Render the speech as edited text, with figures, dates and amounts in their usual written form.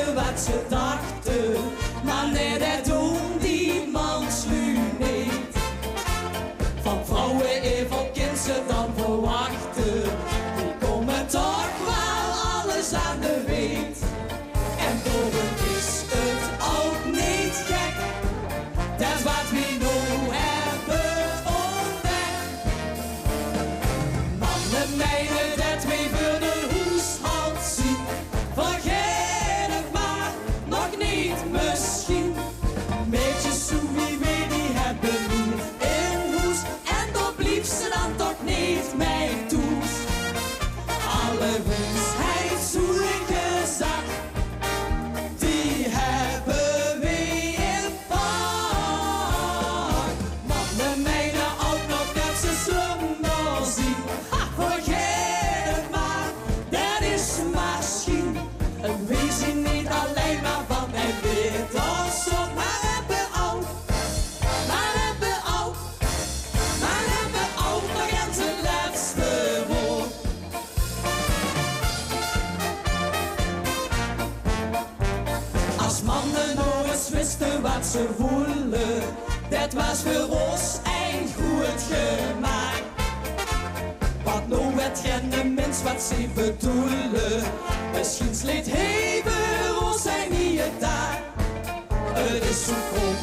wisten wat ze dachten, maar net het doen die man sluw niet. Van vrouwen even kind ze dan verwachten, die komen toch wel alles aan de weet. En toch is het ook niet gek, dat is wat we nu hebben ontdekt. Mannen meiden dat we voor de huishoud zien, vergeet het maar, nog niet misschien. Meisjes zo wie we die hebben niet in huis, en dat blieft ze dan toch niet mee toes. Alle wijsheid zo ik gezegd, die hebben we in pak. Mannen meiden ook nog dat ze slumber zien. Vergeet het maar, dat is misschien. En we zien niet alleen maar van en wit of zo, maar hebben ook, maar hebben ook, maar hebben ook nog eens het laatste woord. Als mannen nog eens wisten wat ze voelen, dat was voor ons een goed gemaakt. Want nou weet geen mens wat ze bedoelen, misschien sleet hij voor ons zijn hier daar. Het is zo kom